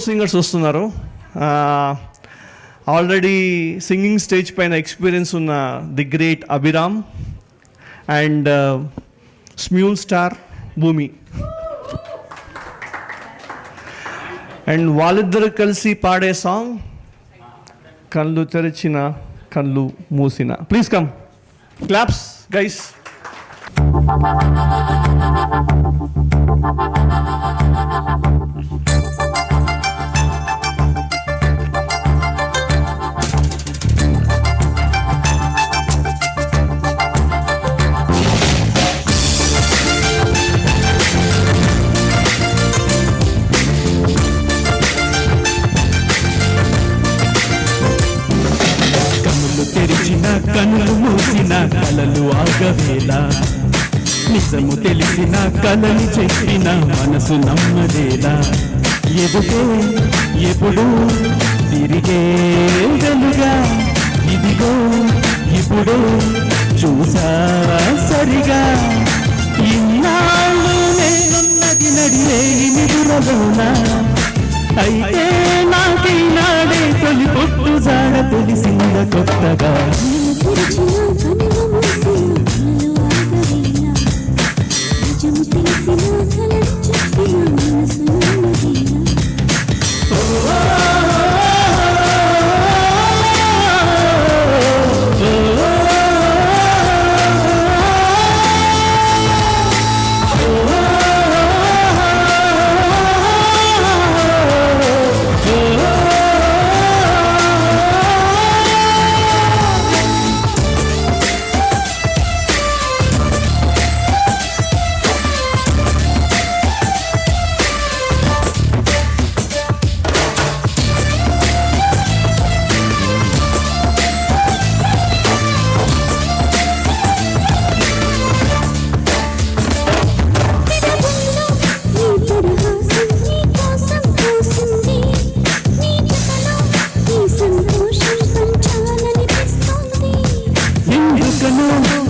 Singers వస్తున్నారు. Already singing stage పైన experience ఉన్న the great Abhiram and Smule star Bhoomi. And వాళ్ళిద్దరు కలిసి పాడే సాంగ్ కళ్ళు తెరిచిన కళ్ళు మూసిన. Please come, claps guys. కనులు మూసిన కలలు ఆగవేలా, నిజము తెలిసిన కలని చెప్పిన మనసు నమ్మదేలా, ఎదుటే ఎప్పుడు తిరిగే గలుగా, ఇదిగో ఇప్పుడు చూసా సరిగా, ఇన్నాళ్ళు నేనున్నది నడివే నిదురలోనా, అయితే నాకైనాడే తొలి పొట్టు జాడ తెలిసింద కొత్తగా.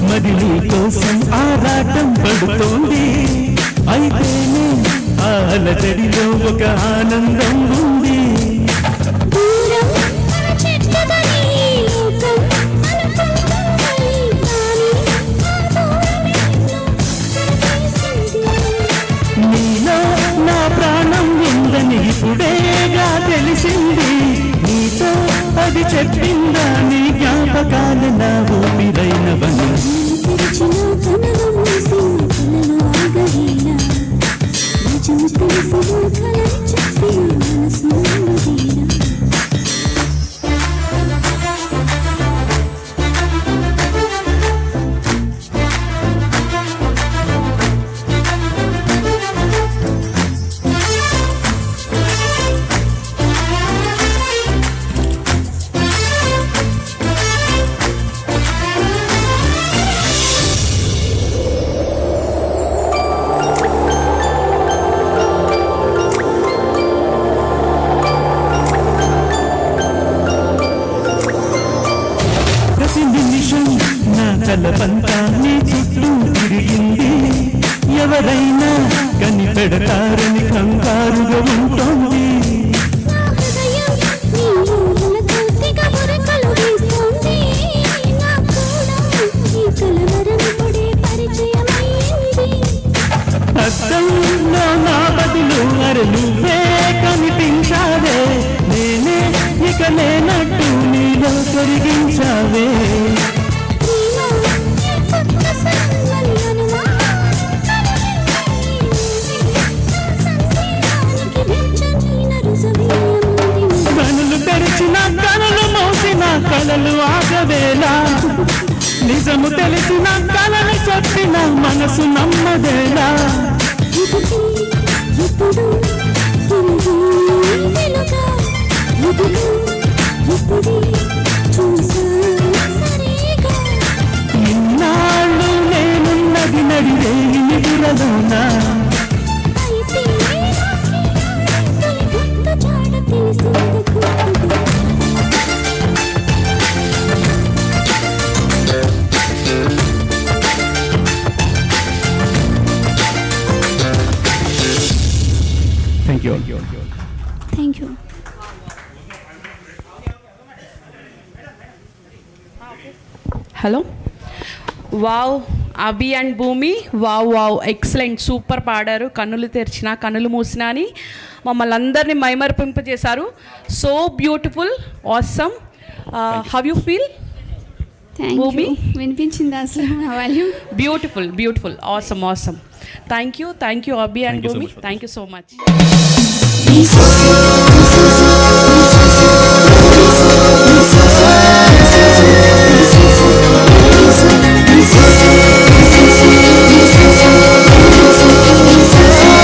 మదిలి కోసం ఆరాటం పడుతోంది, అయితేనే అలజడిలో ఒక ఆనందం ఉంది. నీలో నా ప్రాణం ఉందని ఇప్పుడేగా తెలిసింది, నీతో అది చెప్పిందా నీ జ్ఞాపకాలు నా ఊపిరైనవని. కలపంతా నీ చుట్టూ తిరిగింది, ఎవరైనా కనిపెడతారని కంగారుగా ఉంటుంది. అద్దంలో నా బదులు అరే నువ్వే కనిపించావే, నేనే ఇక లేనట్టు నీలో కరిగించావే. కనులు తెరిచిన కనులు మోసిన కలలు ఆగవేలా, నిజము తెలిసిన కలని చెప్పిన మనసు నమ్మదేలా. ఇన్నాళ్ళు నేనున్నది నడివే నిదురలోనా, thank you. Hello. Wow, Abhi and Bhoomi, wow wow, excellent, super పాడారు. కన్నులు తెరిచినా కన్నులు మూసినా అని మమ్మల్ని అందరినీ మైమర్పింపజేశారు. So beautiful, awesome. How you feel Bhoomi? వినిపించింది అసలు నా volume? Beautiful beautiful, awesome awesome. Thank you Abhi and Bhoomi, thank you so much. This is